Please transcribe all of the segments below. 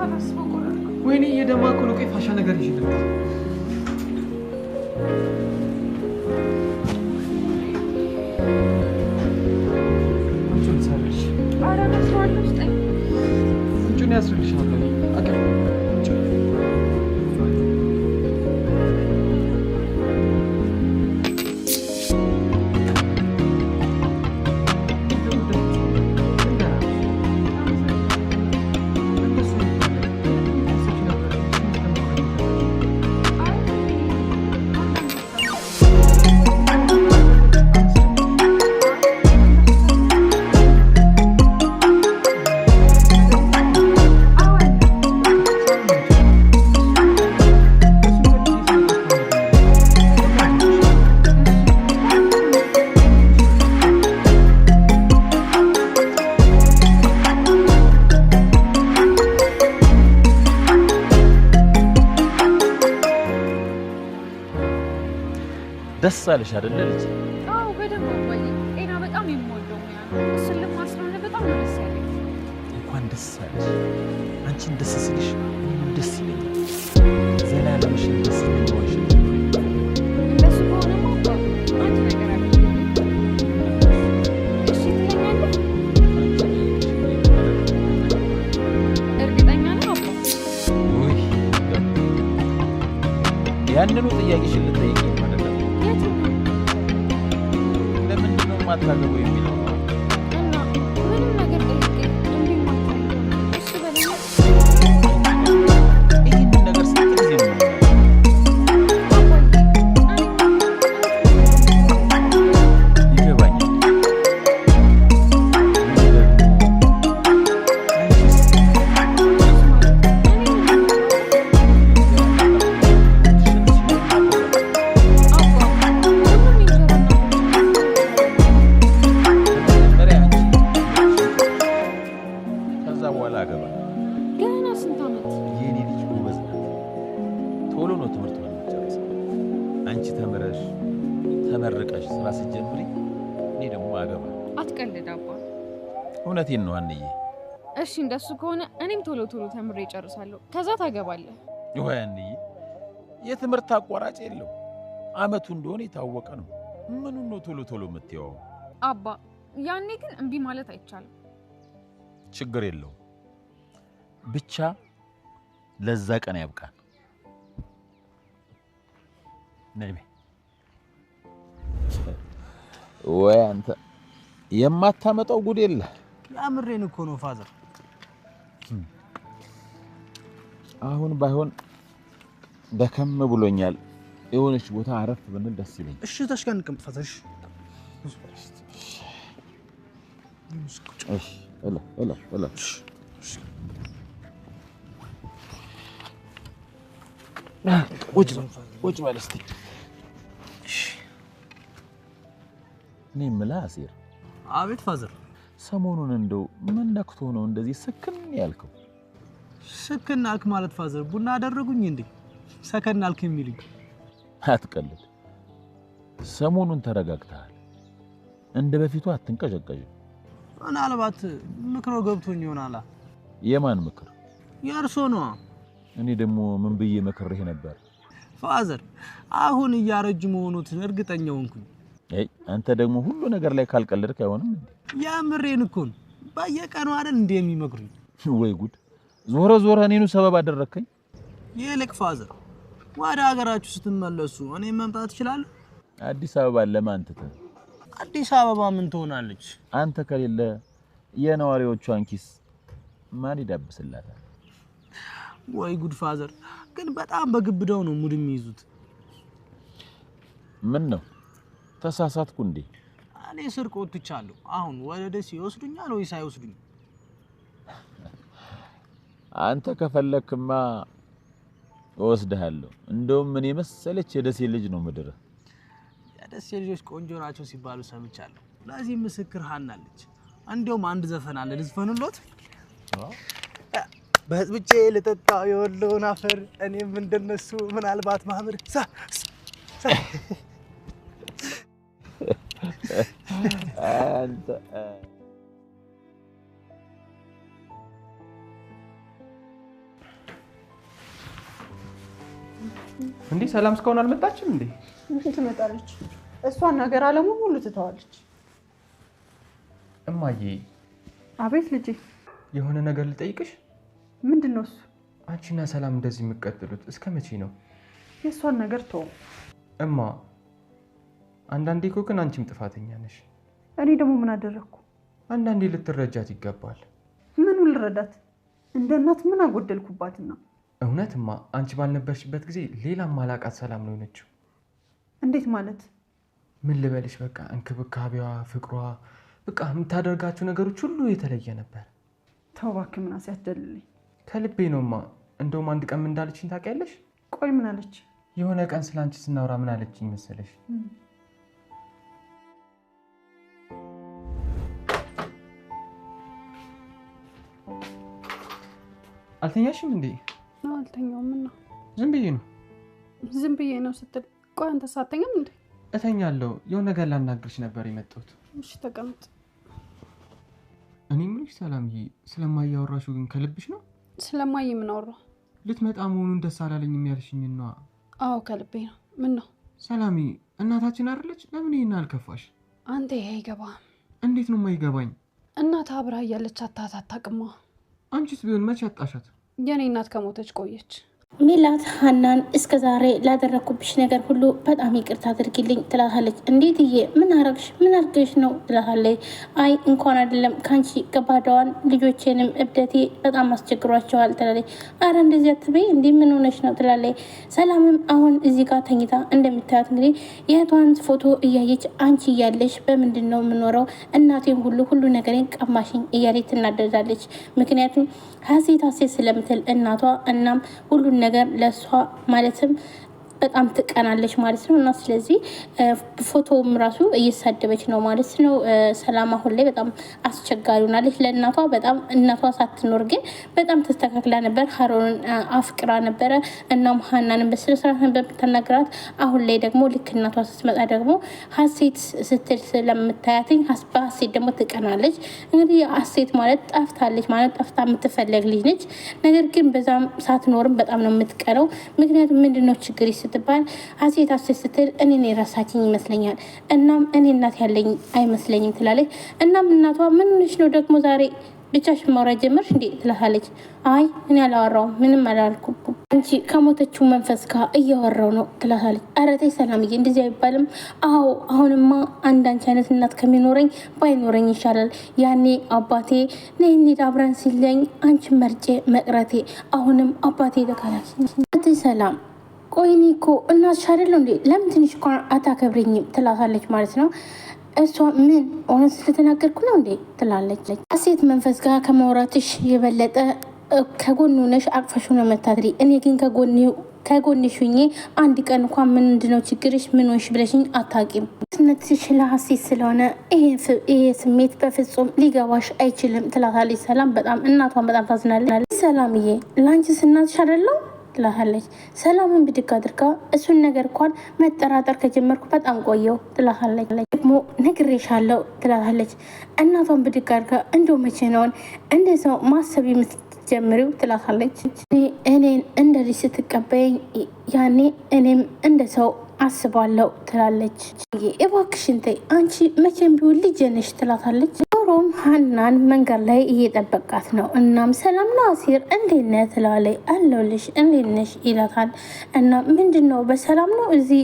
ሳላስበው ቆረጥኩ። ወይኔ የደማኩ ነው። ቆይ ፋሻ ነገር ይሽልታ አንቺን ሰራሽ። ኧረ መስዋዕት ውስጠኝ አንቺን ያስርልሻለሁ። አቀም ደስ አለሽ አይደል ልጅ? አዎ በደንብ አባዬ። ጤና በጣም የምወደው ሙያ ነው። እሱን ልማር ስለሆነ በጣም ነው ደስ ያለኝ። እንኳን ደስ አለሽ። አንቺን ደስ ሲልሽ እኔም ደስ ይለኛል። ዘላለምሽን ደስ ይለኛል። እንደሱ ከሆነማ አባ አንድ ነገር አለ። እሺ ትለኛለህ? እርግጠኛ ነህ አባ? ውይ ያንኑ ጥያቄሽን ልጠይቅኝ ማለት ነው። ለምንድን ነው የማታገባው የሚለው ነው። እና ምንም ነገር ጠይቄ እምቢ የማትለኝ እሱ በለኝ። ይህንን ነገር ስንት ጊዜ ነው ይገባኛል። ከዛ በኋላ አገባ። ገና ስንት ዓመት? የኔ ልጅ ጎበዝ ናት። ቶሎ ነው ትምህርቷን የምትጨርሰው። አንቺ ተምረሽ ተመርቀሽ ስራ ስትጀምሪ እኔ ደግሞ አገባ። አትቀልድ አባ። እውነቴን ነው አንዬ። እሺ እንደሱ ከሆነ እኔም ቶሎ ቶሎ ተምሬ እጨርሳለሁ። ከዛ ታገባለህ። ወይ አንዬ የትምህርት አቋራጭ የለው። አመቱ እንደሆነ የታወቀ ነው። ምኑን ነው ቶሎ ቶሎ የምትይው? አባ ያኔ ግን እምቢ ማለት አይቻልም። ችግር የለውም። ብቻ ለዛ ቀን ያብቃን። ነይሜ ወይ አንተ የማታመጣው ጉድ የለ። ያምሬን እኮ ነው ፋዘር። አሁን ባይሆን ደከም ብሎኛል። የሆነች ቦታ አረፍ ብንል ደስ ይለኛል። እሺ ተሽከንቅም ፋዘር። እሺ እላ ቁጭ በል እስቲ። እኔ የምልህ አሴር። አቤት ፋዘር። ሰሞኑን እንደው ምን ነክቶ ነው እንደዚህ ስክን ያልከው? ስክን አልክ ማለት ፋዘር ቡና አደረጉኝ እንዴ? ሰከን አልክ የሚሉኝ? አትቀልድ። ሰሞኑን ተረጋግተሃል። እንደ በፊቱ አትንቀዠቀዥም። ምናልባት ምክሮ ገብቶኝ ይሆናል። የማን ምክር? የእርሶ ነው። እኔ ደግሞ ምን ብዬ መክሬህ ነበር? ፋዘር አሁን እያረጁ መሆኑን እርግጠኛ ሆንኩኝ። አይ አንተ ደግሞ ሁሉ ነገር ላይ ካልቀለድክ አይሆንም እንዴ? ያምሬን እኮ ነው። በየቀኑ አይደል እንዴ የሚመክሩኝ? ወይ ጉድ! ዞረ ዞረ እኔኑ ሰበብ አደረከኝ። ይልቅ ፋዘር ወደ ሀገራችሁ ስትመለሱ እኔ መምጣት እችላለሁ? አዲስ አበባ ለማን ትተህ? አዲስ አበባ ምን ትሆናለች? አንተ ከሌለ የነዋሪዎቿን ኪስ ማን ይዳብስላታል? ወይ ጉድ ፋዘር፣ ግን በጣም በግብደው ነው ሙድ የሚይዙት። ምን ነው ተሳሳትኩ እንዴ? እኔ ስርቆት ትቻለሁ። አሁን ወደ ደሴ ይወስዱኛል ወይስ አይወስዱኝ? አንተ ከፈለክማ እወስድሃለሁ። እንደውም ምን የመሰለች የደሴ ልጅ ነው ምድር። የደሴ ልጆች ቆንጆ ናቸው ሲባሉ ሰምቻለሁ። ለዚህ ምስክር ሀናለች። እንደውም አንድ ዘፈን አለ ልዝፈንሎት። በህዝብቼ ልጠጣው የወሎን አፈር እኔም እንደነሱ ምናልባት ማህበር አንተ እንዴ ሰላም እስካሁን አልመጣችም እንዴ? ትመጣለች። እሷን ነገር አለሙ ሁሉ ትተዋለች። እማዬ። አቤት ልጄ። የሆነ ነገር ልጠይቅሽ። ምንድነው እሱ? አንቺና ሰላም እንደዚህ የምትቀጥሉት እስከ መቼ ነው? የእሷን ነገር ተው እማ። አንዳንዴ እኮ ግን አንቺም ጥፋተኛ ነሽ። እኔ ደግሞ ምን አደረግኩ? አንዳንዴ ልትረጃት ይገባል። ምኑን ልረዳት? እንደ እናት ምን አጎደልኩባትና? እውነትማ አንቺ ባልነበርሽበት ጊዜ ሌላ ማላቃት ሰላም ነው የሆነችው። እንዴት ማለት? ምን ልበልሽ፣ በቃ እንክብካቤዋ፣ ፍቅሯ፣ በቃ የምታደርጋቸው ነገሮች ሁሉ የተለየ ነበር። ተው እባክህ ምናሴ አትደልልኝ። ከልቤ ነውማ። እንደውም አንድ ቀን ምን እንዳለችኝ ታውቂያለሽ? ቆይ ምን አለች? የሆነ ቀን ስለ አንቺ ስናወራ ምን አለችኝ መሰለሽ? አልተኛሽም እንዴ? አልተኛውም። እና ዝም ብዬ ነው። ዝም ብዬ ነው ስትል፣ ቆይ አንተ ሳተኛም እንዴ? እተኛለሁ። የሆነ ነገር ላናግርሽ ነበር የመጣሁት። እሺ ተቀመጥ። እኔ ምንሽ ሰላምዬ፣ ስለማያወራሹ ግን ከልብሽ ነው? ስለማይ ምን አወራ? ልትመጣ መሆኑን ደስ አላለኝም ያልሽኝ ነው? አዎ ከልቤ ነው። ምን ነው ሰላሚ? እናታችን አይደለች? ለምን ይሄን አልከፋሽ? አንተ ይሄ አይገባም። እንዴት ነው የማይገባኝ? እናት አብራ እያለች አታቅማ። አንቺስ ቢሆን መቼ አጣሻት? የኔ እናት ከሞተች ቆየች። ሜላት ሀናን እስከ ዛሬ ላደረግኩብሽ ነገር ሁሉ በጣም ይቅርታ አድርጊልኝ ትላታለች። እንዴትዬ ምን አረግሽ? ምን አርገሽ ነው ትላታለች። አይ እንኳን አይደለም ከአንቺ ገባዳዋን ልጆቼንም እብደቴ በጣም አስቸግሯቸዋል ትላለች። አረ እንደዚህ አትበይ እንዲህ ምን ሆነች ነው ትላለች። ሰላምም አሁን እዚህ ጋር ተኝታ እንደምታያት እንግዲህ የእህቷን ፎቶ እያየች አንቺ እያለሽ በምንድን ነው የምኖረው? እናቴን ሁሉ ነገሬን ቀማሽኝ እያለች ትናደዳለች። ምክንያቱም ሀሴት ስለምትል እናቷ እናም ሁሉን ነገር ለሷ ማለትም በጣም ትቀናለች ማለት ነው። እና ስለዚህ ፎቶውም ራሱ እየሳደበች ነው ማለት ነው። ሰላም አሁን ላይ በጣም አስቸጋሪ ሆናለች ለእናቷ። በጣም እናቷ ሳትኖር ግን በጣም ተስተካክላ ነበር። ሀሮንን አፍቅራ ነበረ። እናም ሀናንን በስነስርዓት ነበር የምታናግራት። አሁን ላይ ደግሞ ልክ እናቷ ስትመጣ ደግሞ ሀሴት ስትል ስለምታያትኝ በሀሴት ደግሞ ትቀናለች። እንግዲህ ሀሴት ማለት ጠፍታለች ማለት ጠፍታ የምትፈለግ ልጅ ነች። ነገር ግን በዛም ሳትኖርም በጣም ነው የምትቀነው። ምክንያቱም ምንድነው ችግር ስትባል ሀሴት ስትል እኔን የረሳችኝ ይመስለኛል። እናም እኔ እናት ያለኝ አይመስለኝም ትላለች። እናም እናቷ ምን ሆነሽ ነው ደግሞ ዛሬ ብቻሽን ማውራት ጀመርሽ እንዴ ትላታለች። አይ እኔ አላወራውም ምንም አላልኩም፣ አንቺ ከሞተችው መንፈስ ጋር እያወራው ነው ትላታለች። ኧረ ተይ ሰላምዬ እንደዚህ አይባልም። አዎ አሁንማ አንዳንቺ አይነት እናት ከሚኖረኝ ባይኖረኝ ይሻላል። ያኔ አባቴ ነይ እንሂድ አብረን ሲለኝ አንቺ መርጬ መቅረቴ፣ አሁንም አባቴ ተካላች። ሰላም ቆይኔ እኮ እናትሽ አይደለሁ እንዴ? ለምን ትንሽ እኮ አታከብረኝም? ትላታለች ማለት ነው። እሷ ምን እውነት ስለተናገርኩ ነው እንዴ ትላለች። ሀሴት መንፈስ ጋር ከማውራትሽ የበለጠ ከጎኑ ነሽ አቅፈሽ ነው መታትሪ። እኔ ግን ከጎንሽ ሁኜ አንድ ቀን እንኳን ምንድነው ችግርሽ ምን ሆንሽ ብለሽኝ አታውቂም። ስነትሽ ለሀሴት ስለሆነ ይሄ ስሜት በፍጹም ሊገባሽ አይችልም ትላታለች። ሰላም በጣም እናቷን በጣም ታዝናለች። ሰላምዬ ለአንቺስ እናትሽ አይደለው ትላታለች። ሰላምን ብድግ አድርጋ እሱን ነገር እንኳን መጠራጠር ከጀመርኩ በጣም ቆየው ትላታለች። ደግሞ ነግሬሻለሁ ትላታለች። እናቷን ብድግ አድርጋ እንደው መቼ ነውን እንደ ሰው ማሰብ የምትጀምሪው ትላታለች። እኔን እንደ ልጅ ስትቀበይኝ ያኔ እኔም እንደ ሰው አስባለሁ ትላለች። እባክሽን ተይ አንቺ መቼም ቢሆን ልጅ ነሽ ትላታለች። ሮም ሀናን መንገድ ላይ እየጠበቃት ነው። እናም ሰላም ነው አሲር እንዴት ነህ ትላለች። አለሁልሽ እንዴት ነሽ ይላታል። እና ምንድን ነው በሰላም ነው እዚህ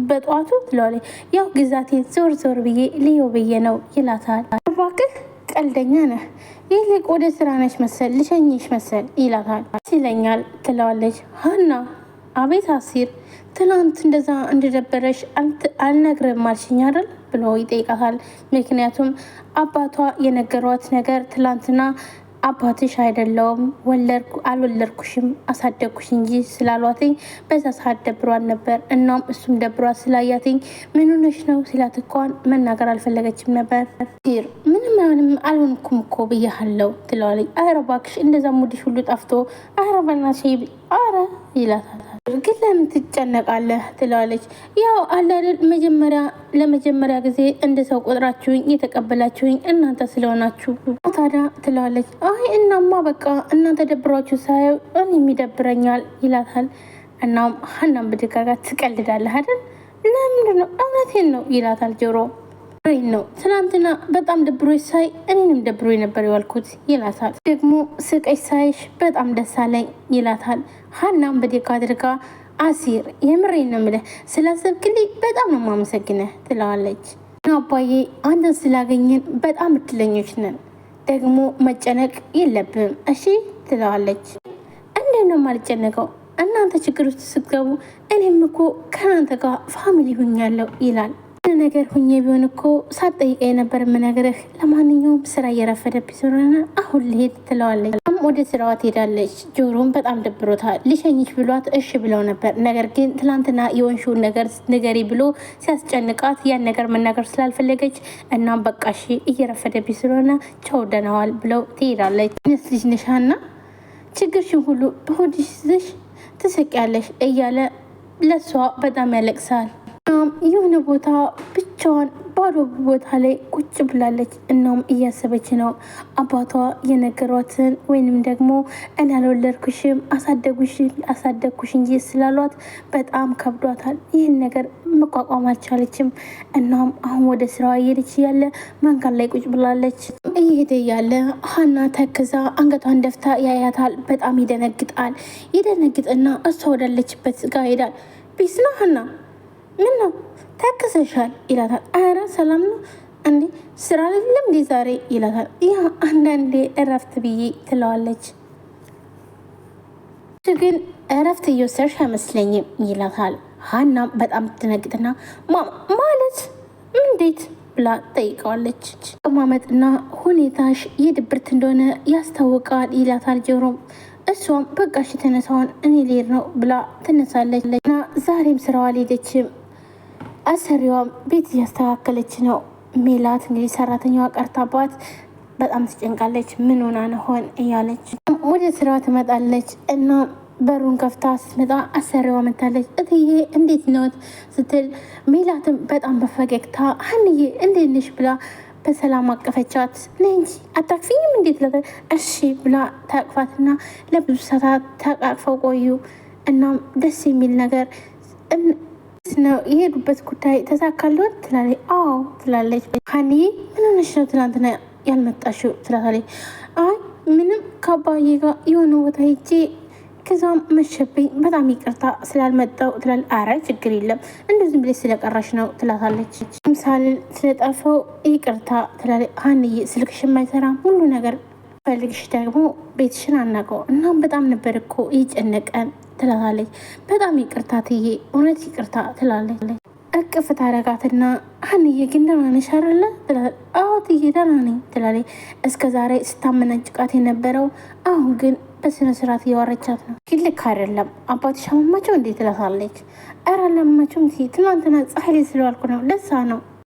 በጠዋቱ ትላለች። ያው ግዛቴን ዞር ብዬ ልየው ብዬ ነው ይላታል። እባክህ ቀልደኛ ነህ፣ ይልቅ ወደ ስራ ነሽ መሰል ልሸኝሽ መሰል ይላታል። ይለኛል ትለዋለች። ሀና አቤት አሲር ትናንት እንደዛ እንደደበረሽ አልነግርም አልሽኝ አይደል ብሎ ይጠይቃታል። ምክንያቱም አባቷ የነገሯት ነገር ትላንትና አባትሽ አይደለውም አልወለድኩሽም አሳደግኩሽ እንጂ ስላሏትኝ በዛ ሰዓት ደብሯን ነበር። እናም እሱም ደብሯት ስላያትኝ ምን ሆነሽ ነው ሲላት እንኳን መናገር አልፈለገችም ነበር። ምንም አልሆንኩም እኮ ብያሃለው ትለዋለች። ኧረ እባክሽ እንደዛ ሙድሽ ሁሉ ጠፍቶ ኧረ በእናትሽ ኧረ ይላታል። ግን ለምን ትጨነቃለህ ትለዋለች። ያው አላደል ለመጀመሪያ ጊዜ እንደ ሰው ቆጥራችሁኝ የተቀበላችሁኝ እናንተ ስለሆናችሁ ታዲያ ትለዋለች። አይ እናማ በቃ እናንተ ደብሯችሁ ሳየው እኔም ይደብረኛል ይላታል። እናም ሀናን በድጋጋት ትቀልዳለህ አይደል? ለምንድን ነው? እውነቴን ነው ይላታል ጆሮ። ነው ትናንትና በጣም ደብሮች ሳይ እኔንም ደብሮ ነበር የዋልኩት ይላታል። ደግሞ ስቀሽ ሳይሽ በጣም ደስ አለኝ ይላታል። ሀናም በደጋ አድርጋ አሲር የምሬን ነው የምልህ ስላሰብክልኝ በጣም ነው የማመሰግነህ ትለዋለች። አባዬ አንተን ስላገኘን በጣም እድለኞች ነን፣ ደግሞ መጨነቅ የለብም እሺ ትለዋለች። እንዴት ነው የማልጨነቀው? እናንተ ችግር ውስጥ ስትገቡ እኔም እኮ ከእናንተ ጋር ፋሚሊ ሁኛለሁ ይላል። ነገር ሁኜ ቢሆን እኮ ሳትጠይቀኝ ነበር የምነግርህ። ለማንኛውም ስራ እየረፈደብኝ ስለሆነ አሁን ልሄድ ትለዋለች። ወደ ስራዋ ትሄዳለች። ጆሮም በጣም ደብሮታል። ልሸኝሽ ብሏት እሺ ብለው ነበር። ነገር ግን ትላንትና የወንሹን ነገር ንገሪ ብሎ ሲያስጨንቃት ያን ነገር መናገር ስላልፈለገች እናም በቃ እሺ እየረፈደብኝ ስለሆነ ቻው ደህና ዋል ብለው ትሄዳለች። ነስ ልጅ ነሻና ችግርሽን ሁሉ በሆድሽ ይዘሽ ትስቂያለሽ እያለ ለሷ በጣም ያለቅሳል። የሆነ ቦታ ብቻዋን ባዶ ቦታ ላይ ቁጭ ብላለች። እናም እያሰበች ነው አባቷ የነገሯትን ወይንም ደግሞ እኔ አልወለድኩሽም አሳደግኩሽ እንጂ ስላሏት በጣም ከብዷታል። ይህን ነገር መቋቋም አልቻለችም። እናም አሁን ወደ ስራዋ እየሄደች ያለ መንገድ ላይ ቁጭ ብላለች። እየሄደ ያለ ሀና ተክዛ አንገቷን ደፍታ ያያታል። በጣም ይደነግጣል። ይደነግጥና እሷ ወዳለችበት ጋር ሄዳል። ቢስ ነው ሀና ምን ነው ተከሰሻል ይላታል። አረ ሰላም ነው እንዴ ስራ አይደለም እንዴ ዛሬ ይላታል። ያ አንዳንዴ እረፍት ብዬ ትለዋለች። ግን እረፍት እየወሰድሽ አይመስለኝም ይላታል። ሀናም በጣም ትነግጥና ማለት እንዴት ብላ ጠይቀዋለች። አቀማመጥና ሁኔታሽ የድብርት እንደሆነ ያስታውቃል ይላታል ጆሮም። እሷም በቃሽ ተነሳውን እኔ ልሄድ ነው ብላ ትነሳለች። እና ዛሬም ስራዋ አልሄደችም። አሰሪዋም ቤት እያስተካከለች ነው። ሜላት እንግዲህ ሰራተኛዋ ቀርታባት በጣም ትጨንቃለች። ምን ሆና ሆን እያለች ወደ ስራዋ ትመጣለች። እና በሩን ከፍታ ስትመጣ አሰሪዋ መታለች። እትዬ እንዴት ነዎት ስትል ሜላትም በጣም በፈገግታ ሀንዬ እንዴት ነሽ ብላ በሰላም አቀፈቻት። ነይ እንጂ አታክፊኝም እንዴት ለ እሺ ብላ ታቅፋትና ለብዙ ሰዓታት ተቃቅፈው ቆዩ። እናም ደስ የሚል ነገር ነው የሄዱበት ጉዳይ ተሳካልዎት ትላለች። አዎ ትላለች። ሀንዬ ምን ሆነሽ ነው ትናንትና ያልመጣሽው ትላታለች። አይ ምንም ከአባዬ ጋር የሆነ ቦታ ሄጄ ከዛም መሸብኝ በጣም ይቅርታ ስላልመጣው ትላለች። አረ ችግር የለም እንደዚህም ብለሽ ስለቀራሽ ነው ትላታለች። ምሳሌን ስለጠፋው ይቅርታ ትላለች። ሀንዬ ስልክሽን አይሰራም ሁሉ ነገር ፈልግሽ ደግሞ ቤትሽን አናውቀው እናም በጣም ነበር እኮ ይጨነቀን ትላታለች። በጣም ይቅርታ ትዬ እውነት ይቅርታ ትላለች። እቅፍ ታረጋትና ሀንዬ ግን ደህና ነሽ አይደለ? አዎ ትዬ ደህና ነኝ ትላለች። እስከ ዛሬ ስታመናጭቃት የነበረው አሁን ግን በስነ ስርዓት እያወረቻት ነው። ግን ልክ አይደለም አባትሽ አመማቸው እንዴት ትላታለች። ኧረ አላመማቸውም ትዬ ትናንትና ፀሐይ ላይ ስለዋልኩ ነው ለዛ ነው